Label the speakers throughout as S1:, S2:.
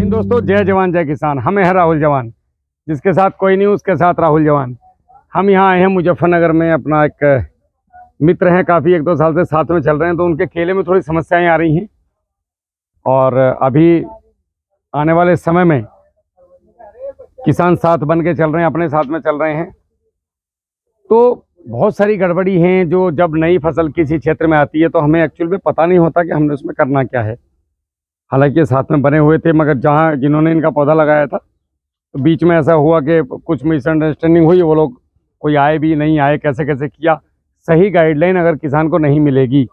S1: हिंद दोस्तों, जय जवान जय किसान। हमें है राहुल जवान, जिसके साथ कोई नहीं उसके साथ राहुल जवान। हम यहाँ आए हैं मुजफ्फरनगर में, अपना एक मित्र हैं, काफ़ी 1-2 साल से साथ में चल रहे हैं, तो उनके केले में थोड़ी समस्याएं आ रही हैं और अभी आने वाले समय में किसान साथ बन के चल रहे हैं, अपने साथ में चल रहे हैं। तो बहुत सारी गड़बड़ी हैं जो जब नई फसल किसी क्षेत्र में आती है तो हमें एक्चुअल में पता नहीं होता कि हमने उसमें करना क्या है। हालांकि ये साथ में बने हुए थे, मगर जहाँ जिन्होंने इनका पौधा लगाया था तो बीच में ऐसा हुआ कि कुछ मिसअंडरस्टैंडिंग हुई। वो लोग कोई आए भी नहीं आए, कैसे कैसे किया। सही गाइडलाइन अगर किसान को नहीं मिलेगी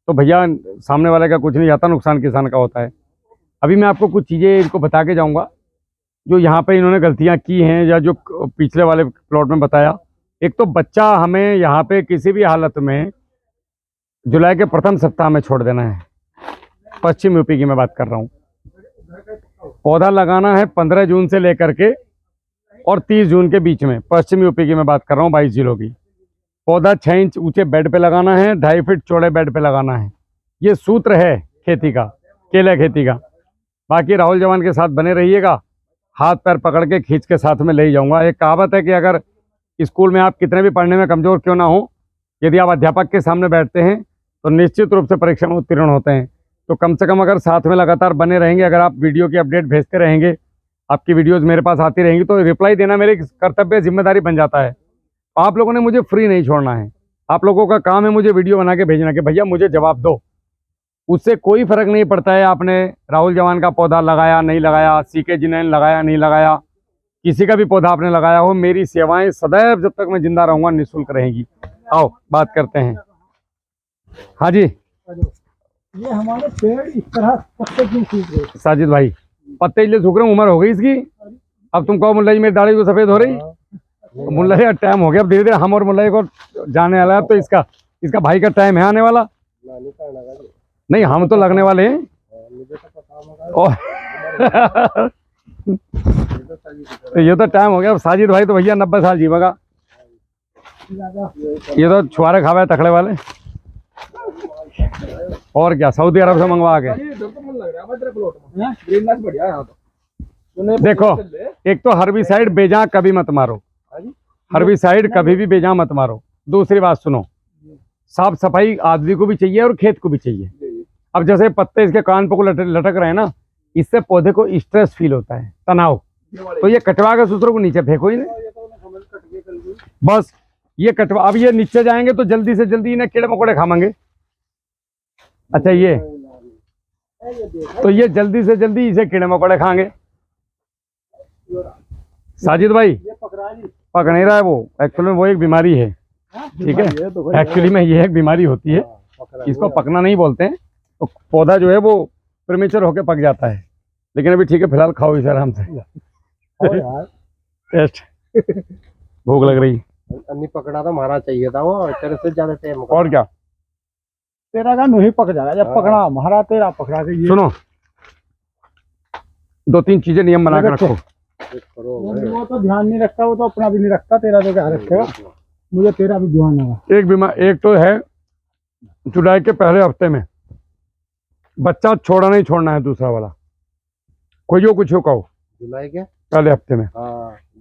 S1: तो भैया सामने वाले का कुछ नहीं जाता, नुकसान किसान का होता है। अभी मैं आपको कुछ चीज़ें इनको बता के जाऊँगा जो यहाँ पे इन्होंने गलतियाँ की हैं या जो पिछले वाले प्लॉट में बताया। एक तो बच्चा हमें यहाँ पे किसी भी हालत में जुलाई के प्रथम सप्ताह में छोड़ देना है। पश्चिम यूपी की मैं बात कर रहा हूँ। पौधा लगाना है 15 जून से लेकर के और 30 जून के बीच में। पश्चिम यूपी की मैं बात कर रहा हूँ, 22 जिलों की। पौधा 6 इंच ऊंचे बेड पे लगाना है, 2.5 फीट चौड़े बेड पे लगाना है। ये सूत्र है खेती का, केला खेती का। बाकी राहुल जवान के साथ बने रहिएगा, हाथ पैर पकड़ के खींच के साथ में ले ही जाऊंगा। एक कहावत है कि अगर स्कूल में आप कितने भी पढ़ने में कमजोर क्यों ना हो, यदि आप अध्यापक के सामने बैठते हैं तो निश्चित रूप से परीक्षा में उत्तीर्ण होते हैं। तो कम से कम अगर साथ में लगातार बने रहेंगे, अगर आप वीडियो की अपडेट भेजते रहेंगे, आपकी वीडियोस मेरे पास आती रहेंगी, तो रिप्लाई देना मेरी कर्तव्य जिम्मेदारी बन जाता है। आप लोगों ने मुझे फ्री नहीं छोड़ना है। आप लोगों का काम है मुझे वीडियो बना के भेजना कि भैया मुझे जवाब दो। उससे कोई फर्क नहीं पड़ता है आपने राहुल जवान का पौधा लगाया नहीं लगाया, सीके जिनेन लगाया नहीं लगाया, किसी का भी पौधा आपने लगाया हो, मेरी सेवाएं सदैव जब तक मैं जिंदा रहूंगा निःशुल्क रहेंगी। आओ बात करते हैं। हाँ जी,
S2: ये हमारे पेड़ इस तरह पत्ते क्यों सूख रहे?
S1: साजिद भाई, पत्ते इसलिए सूख रहे हैं, उम्र हो गई इसकी। अब तुम कहो मुल्ला जी मेरी दाढ़ी को सफेद हो रही। तो मुल्ला जी का टाइम हो गया, अब धीरे धीरे हम और मुल्ला जी को जाने वाला है। तो इसका भाई का टाइम है आने वाला। नहीं, हम तो लगने वाले हैं। तो ये तो टाइम हो गया। अब साजिद भाई तो भैया 90 साल जीवेगा। ये तो छुआरे खावे तकड़े वाले। और क्या, सऊदी अरब से मंगवा के। देखो, एक तो हर्बिसाइड बेजा कभी मत मारो। हर्बिसाइड कभी भी बेजा मत मारो। दूसरी बात सुनो, साफ सफाई आदमी को भी चाहिए और खेत को भी चाहिए। अब जैसे पत्ते इसके कान पे लटक रहे हैं ना, इससे पौधे को स्ट्रेस फील होता है, तनाव। तो ये कटवा के सूत्रों को नीचे फेंको ही नहीं, बस ये कटवा। अब ये नीचे जाएंगे तो जल्दी से जल्दी इन्हें कीड़े मकोड़े खाएंगे। अच्छा, ये तो ये जल्दी से जल्दी इसे कीड़े मकोड़े खाएंगे। साजिद भाई पक नहीं रहा है वो, एक्चुअली में वो एक बीमारी है। ठीक है, एक्चुअली में ये एक बीमारी होती है, इसको पकना नहीं बोलते हैं। तो पौधा जो है वो प्रीमेच्योर होके पक जाता है। लेकिन अभी ठीक है, फिलहाल खाओ इसे आराम से। टेस्ट भूख लग रही।
S3: अन्नी पकड़ा था, मारा चाहिए था वो तेरे से ज्यादा टाइम।
S1: और क्या,
S2: तेरा का नहीं पक जाएगा जब पकड़ा हमारा, तेरा पकड़ा के।
S1: सुनो, 2-3 चीजें नियम बना के रखो।
S2: वो तो ध्यान नहीं रखता, वो तो अपना भी नहीं रखता, तेरा तो क्या रखेगा। मुझे तेरा भी ध्यान होगा।
S1: एक तो है जुलाई के पहले हफ्ते में बच्चा छोड़ा नहीं छोड़ना है। दूसरा वाला कोई जो कुछ हो कहो,
S3: जुलाई के
S1: पहले हफ्ते में।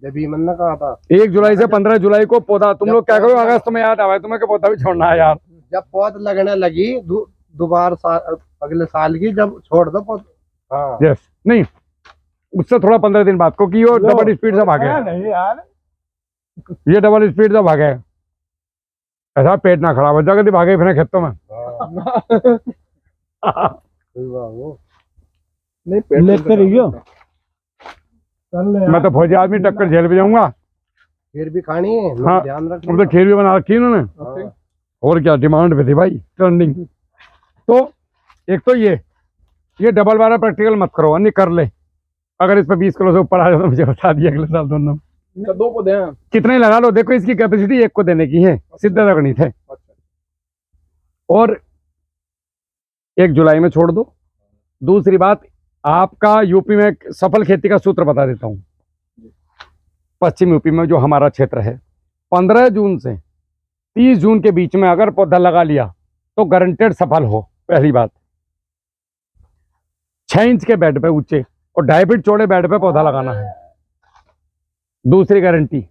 S3: जब ये मन्ना कहा था
S1: 1 जुलाई से 15 जुलाई को पौधा, तुम लोग क्या करो, अगस्त में याद आवा तुम्हें कि पौधा भी छोड़ना है यार।
S3: जब पौध लगने लगी दोबारा अगले साल की, जब छोड़ दो पौध।
S1: यस, नहीं उससे थोड़ा 15 दिन बाद, क्योंकि वो डबल स्पीड से भागे।
S2: नहीं यार,
S1: ये डबल स्पीड से भागे, ऐसा पेट ना खराब हो जाएगा यदि भागे फिर खेतों में।
S2: नहीं पेट लेते रहियो।
S1: मैं तो फौजी आदमी, टक्कर झेल भी जाऊंगा।
S3: खीर भी खानी है।
S1: हाँ,
S3: ध्यान रख।
S1: अब तो खीर भी बना रखी है उन्होंने। और क्या, डिमांड पे थी भाई, ट्रेंडिंग। तो एक तो ये डबल वाला प्रैक्टिकल मत करो, अन्य कर ले। अगर इस पर 20 किलो से ऊपर आ जाए तो मुझे बता दिए, अगले साल दोनों
S2: 2 पौधे हैं,
S1: कितने लगा लो। देखो इसकी कैपेसिटी एक को देने की है, सीधा गणित है। और 1 जुलाई में छोड़ दो। दूसरी बात, आपका यूपी में सफल खेती का सूत्र बता देता हूँ। पश्चिम यूपी में जो हमारा क्षेत्र है, 15 जून से 30 जून के बीच में अगर पौधा लगा लिया तो गारंटेड सफल हो। पहली बात, 6 इंच के बेड पे ऊंचे और 2.5 फीट चौड़े बेड पे पौधा लगाना है। दूसरी गारंटी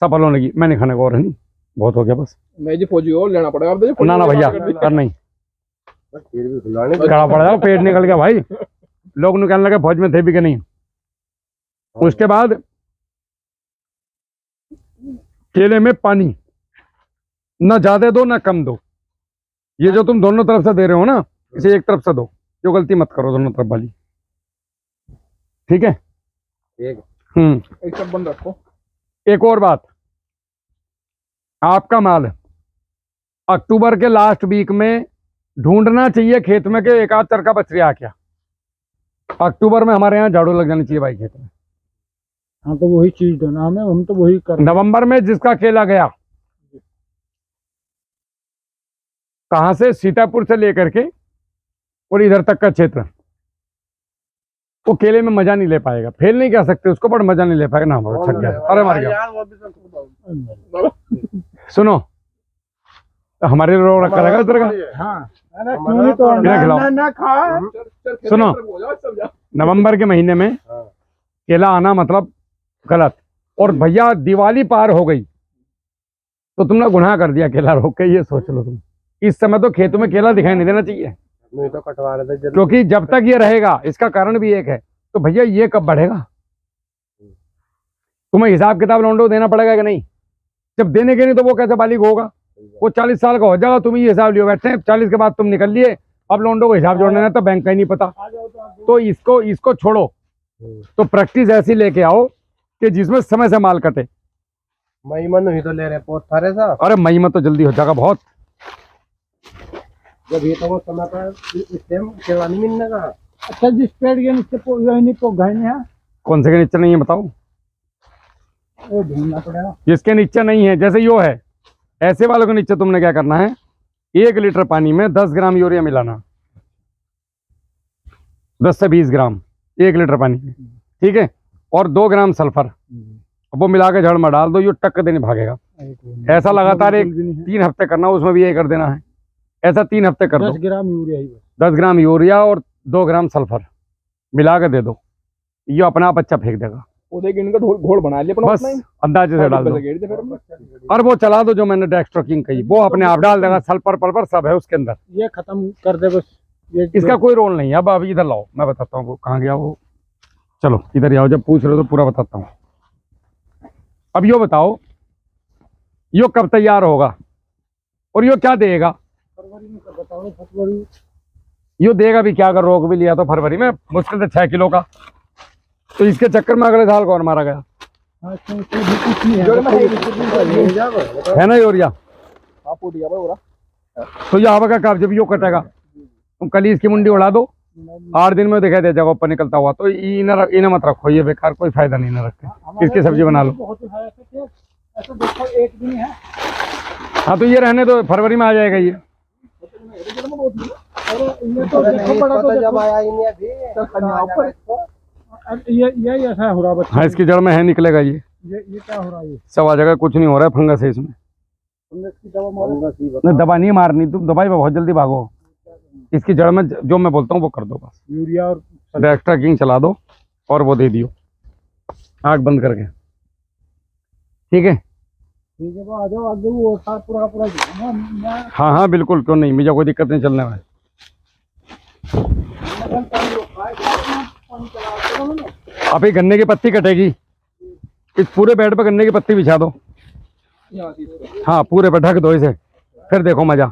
S1: सफल होने की। मैंने खाने को और है नहीं, बहुत हो गया बस।
S4: मैं जी फौजी और लेना पड़ेगा अब तो।
S1: ना ना भैया कर नहीं खड़ा पड़ जाओ, पेट निकल गया भाई। लोग नु कहने लगे फौज में थे भी कि नहीं। उसके बाद केले में पानी ना ज्यादा दो ना कम दो। ये जो तुम दोनों तरफ से दे रहे हो ना, इसे एक तरफ से दो। जो गलती मत करो दोनों तरफ वाली, ठीक है।
S4: एक सब बंद रखो।
S1: एक और बात, आपका माल अक्टूबर के लास्ट वीक में ढूंढना चाहिए खेत में के एक आध चरखा बछड़ी आ क्या। अक्टूबर में हमारे यहाँ झाड़ू लग जानी चाहिए भाई खेत में।
S2: हाँ तो वही चीज दो ना हमें, हम तो वही कर।
S1: नवंबर में जिसका केला गया, कहां से, सीतापुर से लेकर के और इधर तक का क्षेत्र, वो केले में मजा नहीं ले पाएगा। फेल नहीं कह सकते उसको, पर मजा नहीं ले पाएगा ना। थक गया, अरे मर गया। सुनो, तो हमारे रोड रखा रहेगा उधर का।
S2: हाँ अरे क्यों नहीं तो
S1: बिना खिलाओ।
S2: ना खा।
S1: सुनो, नवंबर के महीने में केला आना मतलब गलत। और भैया दिवाली पार हो गई तो तुमने गुनाह कर दिया केला रोक के, ये सोच लो तुम। इस समय तो खेतों में केला दिखाई नहीं देना चाहिए,
S3: नहीं तो कटवा रहे थे
S1: क्योंकि जब तक ये रहेगा, इसका कारण भी एक है, तो भैया ये कब बढ़ेगा। तुम्हें हिसाब किताब लौंडो देना पड़ेगा कि नहीं। जब देने के नहीं तो वो कैसे बालिग होगा। वो 40 साल का हो जाएगा, तुम ही हिसाब लियो बैठे हैं। 40 के बाद तुम निकल लिए, अब लौंडो को हिसाब जोड़ने तो बैंक का ही नहीं पता। तो इसको छोड़ो, तो प्रैक्टिस ऐसी लेके आओ कि जिसमें समय से माल कटे।
S3: मई मन ही तो ले रहे पोत थारे साहब।
S1: अरे मई में तो जल्दी हो जाएगा बहुत।
S3: जब ये तो वो समय पर इस टाइम केला नहीं मिलने का।
S2: अच्छा जिस पेड़ के नीचे नहीं तो घाई नहीं है,
S1: कौन से के नीचे नहीं है बताओ।
S2: वो ढूंढना पड़ेगा।
S1: जिसके नीचे नहीं है, जैसे यो है, ऐसे वालों के नीचे तुमने क्या करना है, 1 लीटर पानी में 10 ग्राम यूरिया मिलाना। 10 से 20 ग्राम 1 लीटर पानी में, ठीक है। और 2 ग्राम सल्फर, वो मिला के जड़ में डाल दो, यो टक्कर देने भागेगा। ऐसा लगातार 3 हफ्ते करना, उसमें भी ये कर देना है। ऐसा 3 हफ्ते कर दो।
S2: 10 ग्राम यूरिया ही
S1: 10 ग्राम यूरिया और 2 ग्राम सल्फर मिला के दे दो, ये अपना आप अच्छा फेंक देगा।
S4: इनका घोल बना लिया अपना
S1: बस अंदाजे से डाल दो। और वो चला दो जो मैंने डेक्स्ट्रोकिंग कही, वो अपने आप डाल देगा। सल्फर पल्फर सब है उसके अंदर,
S2: ये खत्म कर दे बस। ये
S1: इसका कोई रोल नहीं है। अब अभी इधर लाओ, मैं बताता हूँ वो कहाँ गया वो। चलो इधर आओ, जब पूछ रहे हो तो पूरा बताता हूँ। अब यो बताओ, यो कब तैयार होगा और यो क्या देगा।
S2: फरवरी में कर बताओ। फरवरी
S1: यो देगा भी क्या, अगर रोक भी लिया तो फरवरी में मुश्किल से 6 किलो का। तो इसके चक्कर में अगले साल कौन मारा गया
S2: हाँ, तो भी कुछ नहीं
S1: है ना यूरिया।
S4: आप फूट गया पूरा।
S1: तो ये हवा का काब जब यो कटेगा, तुम कल इसकी मुंडी उड़ा दो, 8 दिन में दिखाई दे जाएगा ऊपर निकलता हुआ। तो इन्हें मत रखो, ये बेकार, कोई फायदा नहीं ना रखते। किसकी सब्जी बना लो।
S2: ऐसा देखो एक दिन है।
S1: हाँ तो ये रहने दो, फरवरी में आ जाएगा ये।
S2: और ये तो देखो बड़ा तो
S3: जब आया ही नहीं अभी।
S2: ये ऐसा हो रहा बच्चा।
S1: हाँ इसकी जड़ में है, निकलेगा ये
S2: क्या हो रहा है। ये
S1: सब आ जाएगा, कुछ नहीं हो रहा है। फंगस है इसमें।
S2: फंगस की दवा मारो।
S1: नहीं दवा नहीं मारनी, तुम दवाई में बहुत जल्दी भागो। इसकी जड़ में जो मैं बोलता हूँ वो कर दो बस।
S2: यूरिया और
S1: एक्स्ट्रा किंग चला दो और वो दे दियो आँख बंद करके, ठीक है।
S2: ठीक है, आ जाओ आगे। वो पूरा पूरा
S1: हाँ हाँ बिल्कुल, क्यों नहीं, मुझे कोई दिक्कत नहीं चलने में। अभी गन्ने की पत्ती कटेगी, इस पूरे बेड पे गन्ने की पत्ती बिछा दो। हाँ पूरे पे ढक दो इसे, फिर देखो मजा।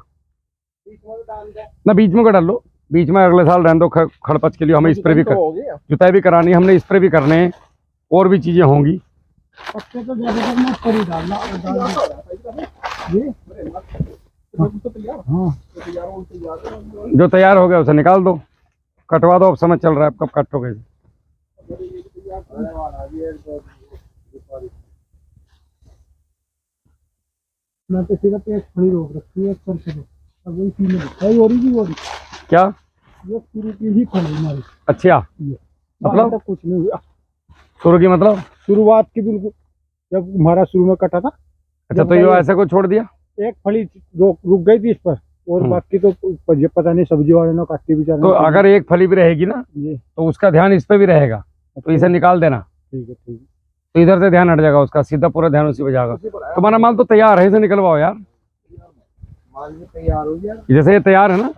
S1: ना बीच में का डाल लो, बीच में अगले साल रहने दो खड़पच के लिए। हमें स्प्रे भी जुताई भी करानी, हमने स्प्रे भी करने हैं, और भी चीजें होंगी।
S2: पत्ते तो ज्यादातर मैं पर ही डालना। हाँ
S1: जो तैयार हो गया उसे निकाल दो, कटवा दो। अब समझ चल रहा है अब कब काटोगे।
S2: मैं तो सिर्फ एक फली रोक रखी है पर से। अब वही फील है और भी
S1: क्या
S2: ये शुरू की ही फली हमारी।
S1: अच्छा मतलब
S2: कुछ नहीं हुआ
S1: शुरू की, मतलब
S2: शुरुआत की बिल्कुल जब हमारा शुरू में कटा था।
S1: अच्छा तो ये ऐसे को छोड़ दिया।
S2: एक फली रुक गई थी इस पर, और बाकी तो ये पता नहीं सब्जी वाले ने काटी बेचारे
S1: तो अगर एक फली भी रहेगी ना
S2: जी
S1: तो उसका ध्यान इस पे भी रहेगा, तो इसे निकाल देना,
S2: ठीक है ठीक है।
S1: तो इधर से ध्यान हट जाएगा उसका, सीधा पूरा ध्यान उसी पे जाएगा। तुम्हारा माल तो तैयार है, इसे निकलवाओ यार।
S3: माल भी तैयार हो गया,
S1: जैसे ये तैयार है ना,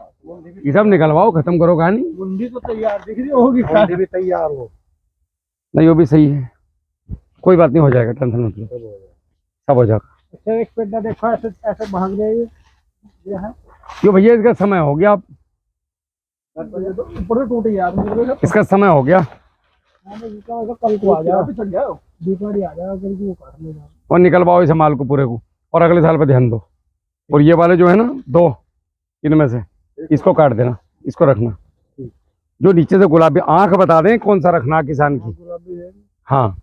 S1: ये सब निकलवाओ, खत्म करो कहानी।
S2: मुंडी तो तैयार दिख रही होगी,
S3: मंडी भी तैयार हो।
S1: नहीं वो भी सही है, कोई बात नहीं, हो जाएगा, टेंशन मत लो, सब हो जाएगा।
S2: अच्छा एक पेड़ देखो ऐसे ऐसे भाग रहे हैं, ये है
S1: क्यों भैया, इसका समय हो गया, अब
S2: ऊपर से टूट गया आपने,
S1: इसका समय हो गया,
S2: कल को आ जाओ, दीपावली आ जाएगा, कल को काट लेगा।
S1: और निकलवाओ इसे माल को पूरे को, और अगले साल पे ध्यान दो। और ये वाले जो है ना, दो इनमें से इसको काट देना, इसको रखना। जो नीचे से गुलाबी आंख बता दें कौन सा रखना किसान की।
S2: गुलाबी है।
S1: हाँ,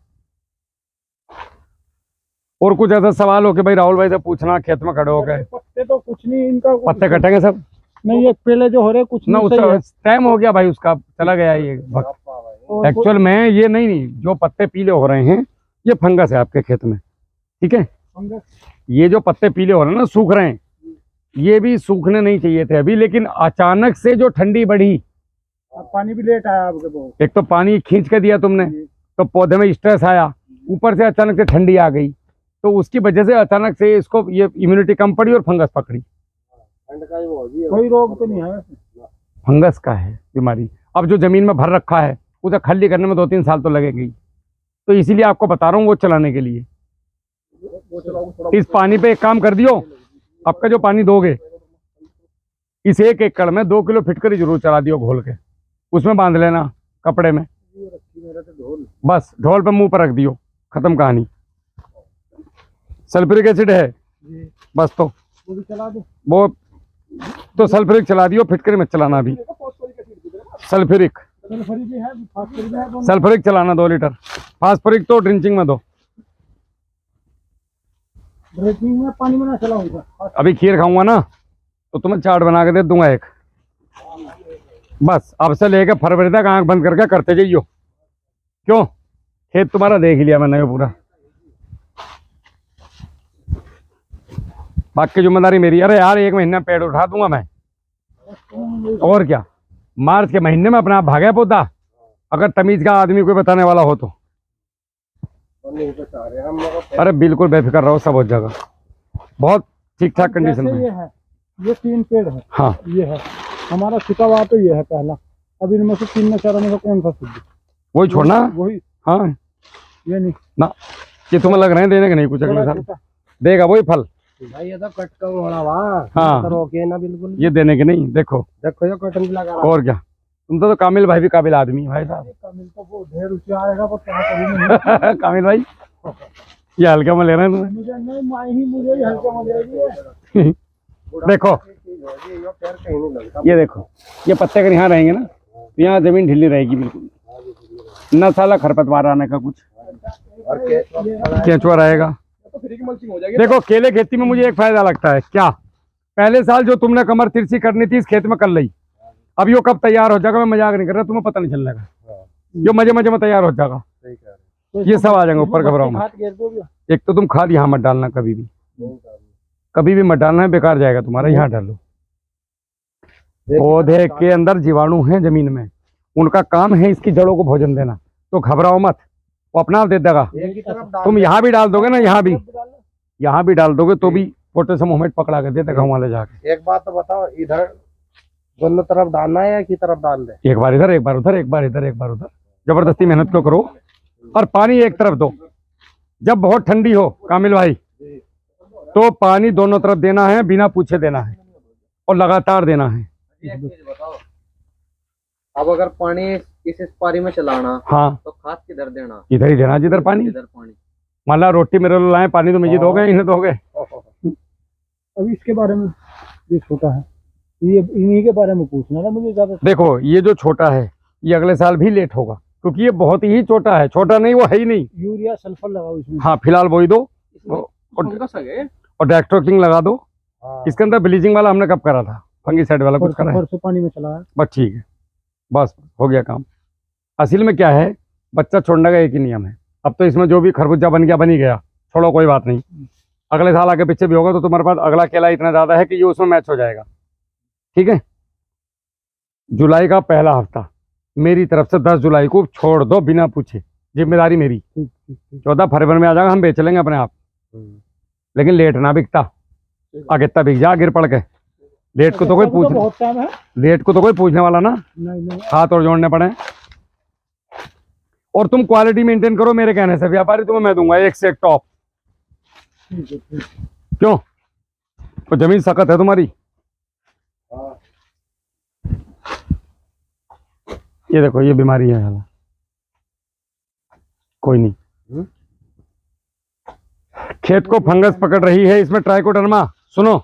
S1: और कुछ ऐसा सवाल हो कि भाई राहुल भाई से पूछना, खेत में खड़े हो गए,
S2: पत्ते तो कुछ नहीं इनका,
S1: पत्ते कटेंगे सब
S2: नहीं ये पहले जो हो रहे कुछ
S1: ना,
S2: नहीं सही
S1: उसका
S2: है।
S1: टाइम हो गया भाई, उसका चला गया ये वक्त।
S2: और
S1: एक्चुअल में ये नहीं, जो पत्ते पीले हो रहे हैं ये फंगस है आपके खेत में, ठीक है।
S2: फंगस,
S1: ये जो पत्ते पीले हो रहे हैं ना, सूख रहे हैं, ये भी सूखने नहीं चाहिए थे अभी, लेकिन अचानक से जो ठंडी बढ़ी,
S2: अब पानी भी लेट आया आपके बहुत।
S1: एक तो पानी खींच के दिया तुमने, तो पौधे में स्ट्रेस आया, ऊपर से अचानक से ठंडी आ गई, तो उसकी वजह से अचानक से इसको ये इम्यूनिटी कम पड़ी और फंगस पकड़ी।
S2: कोई रोग तो नहीं है वैसे?
S1: फंगस का है बीमारी। अब जो जमीन में भर रखा है उसे खल्ली करने में 2-3 साल तो लगेगी, तो इसीलिए आपको बता रहा हूँ वो चलाने के लिए। इस पानी पे एक काम कर दियो, आपका जो पानी दोगे इस 1 एकड़ में 2 किलो फिटकरी जरूर चला दियो घोल के, उसमें बांध लेना कपड़े में, बस ढोल पे मुंह पर रख दियो, खत्म कहानी। सल्फ्यूरिक एसिड है बस, तो
S2: वो भी चला दो।
S1: वो तो सल्फ्यूरिक चला दियो, फिटकरी में चलाना अभी। सल्फ्यूरिक
S2: सल्फरी भी है, फास्फोरिक भी है, दोनों।
S1: सल्फ्यूरिक चलाना 2 लीटर, फास्फोरिक तो ड्रिंचिंग में दो।
S2: ड्रेसिंग में पानी में ना चला होगा।
S1: अभी खीर खाऊंगा ना तो तुम्हें चाट बना के दे दूंगा एक, बस अब से लेके फरवरी तक आंख बंद करके करते जाइयो। क्यों, खेत तुम्हारा देख लिया मैंने पूरा, बाकी जिम्मेदारी मेरी। अरे यार 1 महीना पेड़ उठा दूंगा मैं, और क्या। मार्च के महीने में अपना आप भागे पौधा, अगर तमीज का आदमी कोई बताने वाला हो तो। अरे बिल्कुल बेफिक्र रहो, सब हो जाएगा, बहुत ठीक ठाक कंडीशन
S2: जैसे
S1: में।
S2: ये है, ये 3 पेड़ है,
S1: हाँ
S2: ये है हमारा छिपा हुआ, तो ये है पहला। अब इनमें से 3 में 4 में से कौन सा शुद्ध?
S1: वही छोड़ना।
S2: वही,
S1: हाँ
S2: ये नहीं
S1: ना, ये तुम्हें लग रहे हैं देने के नहीं कुछ, अगले साल देगा वही फल।
S3: भाई ये तो कट का होना वहाँ,
S1: हाँ।
S3: तो रोके ना बिल्कुल।
S1: ये देने के नहीं, देखो
S3: देखो ये कटन भी लगा रहा
S1: और क्या। तुम तो कामिल भाई भी काबिल आदमी भाई साहब।
S2: कामिल तो वो ढेर ऊंचा आएगा, पर कहाँ कभी नहीं।
S1: कामिल भाई ये हल्का में ले रहे हैं तुम्हें।
S2: मुझे नहीं, माई ही मुझे ही हल्का में देगी।
S1: देखो
S3: ये पैर कहीं नहीं लगता।
S1: ये देखो, ये पत्ते अगर यहाँ रहेंगे ना तो यहाँ जमीन ढीली रहेगी बिल्कुल, न साला खरपतवार आने का कुछ,
S3: और
S1: केंचुआ रहेगा।
S4: तो फ्री की मल्चिंग हो जाएगी।
S1: देखो केले खेती में मुझे एक फायदा लगता है, क्या, पहले साल जो तुमने कमर तिरछी करनी थी इस खेत में कर ली, अब यो कब तैयार हो जाएगा मैं मजाक नहीं कर रहा, तुम्हें पता नहीं चलने का, यो मजे मजे में तैयार हो जाएगा।
S3: सही कह रहे
S2: तो
S1: ये सब आ जाएंगे ऊपर, घबराओ मत।
S2: हाथ घेर दोगे।
S1: एक तो तुम खाद यहाँ मत डालना, कभी भी मत डालना है, बेकार जाएगा तुम्हारा, यहाँ डालो। पौधे के अंदर जीवाणु हैं जमीन में, उनका काम है इसकी जड़ों को भोजन देना, तो घबराओ मत, वो अपना आप दे देगा।
S3: एक ही तरफ डाल
S1: तुम यहाँ भी डाल दोगे ना, यहाँ भी डाल दोगे तो भी पोटेशियम होमेट पकड़ा के देते गाँव वाले जाके।
S3: एक बात तो बताओ, इधर दोनों तरफ डालना है या की तरफ डाल दे?
S1: एक बार इधर एक बार उधर, एक बार इधर एक बार उधर, जबरदस्ती मेहनत क्यों करो। और पानी एक तरफ दो, जब बहुत ठंडी हो कामिल भाई तो पानी दोनों तरफ देना है, बिना पूछे देना है और लगातार देना है।
S5: एक चीज बताओ, अब अगर पानी इस पारी में चलाना
S1: हाँ
S5: तो खाद किधर देना?
S1: इधर ही देना जिधर पानी।
S5: इधर पानी
S1: मान ला रोटी मेरे लिए लाए, पानी तो मुझे दोगे, इन्हें दोगे।
S2: अभी इसके बारे में ये छोटा है, ये इन्हीं के बारे में पूछना था मुझे ज्यादा।
S1: देखो ये जो छोटा है ये अगले साल भी लेट होगा, क्योंकि ये बहुत ही छोटा है, छोटा नहीं वो है ही नहीं।
S2: यूरिया सल्फर लगाओ इसमें।
S1: हाँ फिलहाल वही दो,
S5: फंगस आ गए।
S1: और डेक्ट्रोकिंग लगा दो।
S3: हाँ।
S1: इसके अंदर ब्लीचिंग वाला हमने कब करा था, फंगीसाइड वाला कुछ करा है?
S2: परसों पानी में चला है।
S1: बस ठीक है, बस हो गया काम। असल में क्या है, बच्चा छोड़ने का एक ही नियम है। अब तो इसमें जो भी खरबूजा बन गया बन ही गया, छोड़ो कोई बात नहीं, अगले साल आगे पीछे भी होगा तो तुम्हारे पास अगला केला इतना ज़्यादा है कि ये उसमें मैच हो जाएगा। ठीक है, जुलाई का पहला हफ्ता मेरी तरफ से 10 जुलाई को छोड़ दो बिना पूछे, जिम्मेदारी मेरी। 14 फरवरी में आ जाएगा, हम बेच लेंगे अपने आप, लेकिन लेट ना बिकता, आगे तक बिक जा गिर पड़ के। लेट को तो कोई पूछ
S2: बहुत टाइम है।
S1: लेट को तो कोई पूछने वाला ना,
S2: नहीं
S1: हाथ और जोड़ने पड़े। और तुम क्वालिटी मेंटेन करो मेरे कहने से, व्यापारी तुम्हें मैं दूंगा एक से एक टॉप। क्यों, तो जमीन सख्त है तुम्हारी। ये देखो ये बीमारी है हाला। कोई नहीं, खेत को फंगस पकड़ रही है, इसमें ट्राइकोडर्मा। सुनो,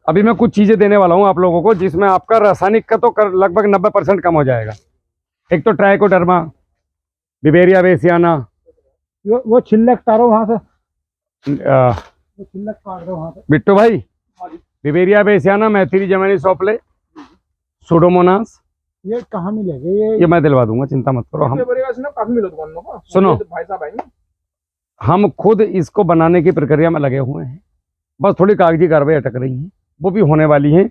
S1: अभी मैं कुछ चीजें देने वाला हूं आप लोगों को जिसमें आपका रासायनिक का तो लगभग 90% कम हो जाएगा। एक तो ट्राइकोडर्मा, बिवेरिया बेसियाना,
S2: वो छिलक तारो वहां से, वो छिलक काट दो वहां से।
S1: बिट्टू भाई, बिवेरिया बेसियाना, मैथिली जर्मनी सोपले, सुडोमोनास,
S2: ये कहाँ मिलेगा
S1: ये मैं दिलवा दूंगा, चिंता मत करो। हम
S4: काफी मिला दुकानों का।
S1: सुनो,
S4: भाई साहब आएंगे,
S1: हम खुद इसको बनाने की प्रक्रिया में लगे हुए हैं, बस थोड़ी कागजी कार्रवाई अटक रही है, वो भी होने वाली है।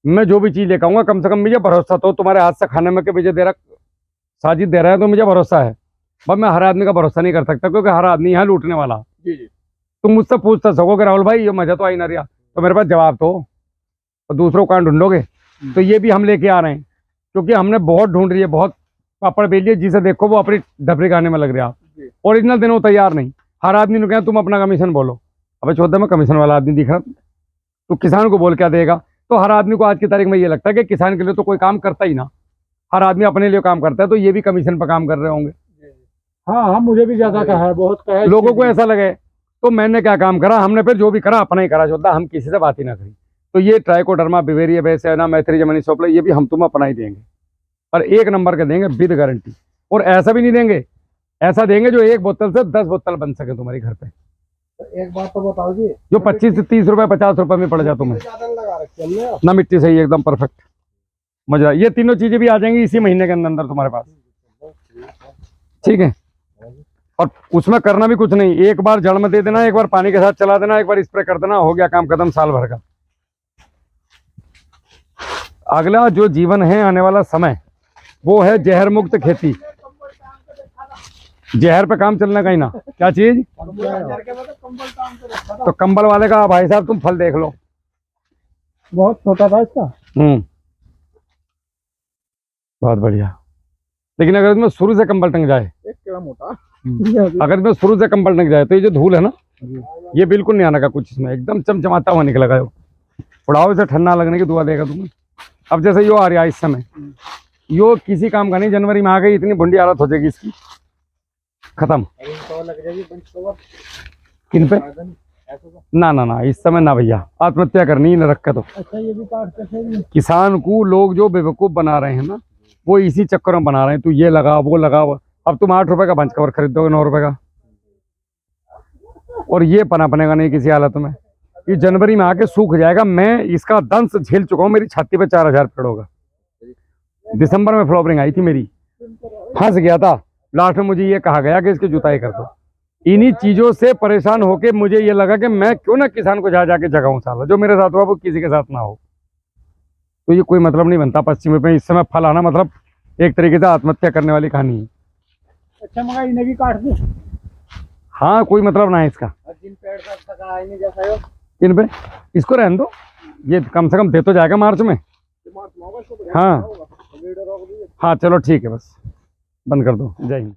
S1: मैं जो भी चीज़ लेकर आऊँगा, कम से कम मुझे भरोसा तो तुम्हारे हाथ से खाने में के मुझे दे रहा, साजिद दे रहा है तो मुझे भरोसा है। बस मैं हर आदमी का भरोसा नहीं कर सकता, क्योंकि हर आदमी यहाँ लूटने वाला।
S4: जी जी,
S1: तुम मुझसे पूछ तो सकोगे राहुल भाई ये मजा तो आई ना रहा, तो मेरे पास जवाब तो, और दूसरों को ढूंढोगे। तो ये भी हम लेके आ रहे हैं, क्योंकि हमने बहुत ढूंढ रही है, बहुत पापड़ बेल लिए, जिसे देखो वो अपनी डबरी खाने में लग रहा है, ओरिजिनल देने को तैयार नहीं। हर आदमी ने कहा तुम अपना कमीशन बोलो, अबे चौदह में कमीशन वाला आदमी दिख रहा, तो किसान को बोल क्या देगा। तो हर आदमी को आज की तारीख में ये लगता है कि किसान के लिए तो कोई काम करता ही ना, हर आदमी अपने लिए काम करता है, तो ये भी कमीशन पर काम कर रहे होंगे।
S2: हाँ, मुझे भी ज्यादा कहा है, बहुत कहा है।
S1: लोगों को ऐसा लगे, तो मैंने क्या काम करा, हमने फिर जो भी करा अपना ही करा, चौदह हम किसी से बात ही ना करी। तो ये ट्राइकोडर्मा, बिवेरिया बेसियाना, मैथिली जर्मनी सोपले, ये भी हम तुम अपना ही देंगे, और एक नंबर के देंगे विद गारंटी। और ऐसा भी नहीं देंगे, ऐसा देंगे जो एक बोतल से 10 बोतल बन सके तुम्हारे घर पे।
S3: एक बात तो बताओ जी,
S1: जो 25 से 30 रुपए 50 रुपए में पड़ जाए तुम्हें,
S3: ज्यादा लगा रखे हमने।
S1: ना मिट्टी सही एकदम परफेक्ट, मजा। ये तीनों चीजें भी आ जाएंगी इसी महीने के अंदर अंदर तुम्हारे पास, ठीक है। और उसमें करना भी कुछ नहीं, एक बार जड़ में दे देना, एक बार पानी के साथ चला देना, एक बार स्प्रे कर देना, हो गया काम खत्म साल भर का। अगला जो जीवन है आने वाला समय, वो है जहर मुक्त खेती। जहर पे काम चलना कहीं ना, क्या चीज, तो कंबल वाले का भाई साहब तुम फल देख लो,
S2: बहुत छोटा था इसका।
S1: बहुत बढ़िया। लेकिन अगर इसमें शुरू से कंबल टंग जाए,
S4: एक केड़ा मोटा,
S1: अगर इसमें शुरू से कंबल टंग जाए, तो ये जो धूल है ना, ये बिल्कुल नहीं आने का कुछ, इसमें एकदम चमचमाता हुआ निकलेगा। उड़ाओ इसे, ठंडा लगने की दुआ देगा तुम्हें। अब जैसे यो आ रहा है इस समय, यो किसी काम का नहीं, जनवरी में आ गई, इतनी बुंडी हालत हो जाएगी इसकी, खत्म। किन पे, ना ना ना, इस समय ना भैया, आत्महत्या करनी न रख के। तो
S2: अच्छा, ये भी काट के
S1: किसान को लोग जो बेवकूफ बना रहे हैं ना, वो इसी चक्कर में बना रहे हैं, तू ये लगा वो लगा। अब तुम 8 रुपए का बंच कवर खरीदोगे 9 रुपए का, और ये पना बनेगा नहीं किसी हालत में। ये जनवरी में आके सूख जाएगा। मैं इसका दंश झेल चुका हूँ, मेरी छाती पे 4000 पेड़ होगा। दिसंबर में फ्लॉवरिंग आई थी मेरी, फंस गया था, लास्ट में मुझे ये कहा गया कि इसकी जुताई कर दो। इन्हीं चीजों से परेशान होके मुझे ये लगा कि मैं क्यों ना किसान को जा जाके जगाऊं, साला जो मेरे साथ हुआ वो किसी के साथ ना हो। तो ये कोई मतलब नहीं बनता पश्चिम में इस समय फल आना, मतलब एक तरीके से आत्महत्या करने वाली कहानी है।
S2: अच्छा, मगर इन्हें भी काट दो।
S1: हाँ, कोई मतलब ना है इसका।
S3: जिन पेड़ का तक आई नहीं जैसा हो,
S1: इन पे इसको रहने दो, ये कम से कम दे तो जाएगा मार्च में। हाँ हाँ, चलो ठीक है, बस बंद कर दो। जय हिंद।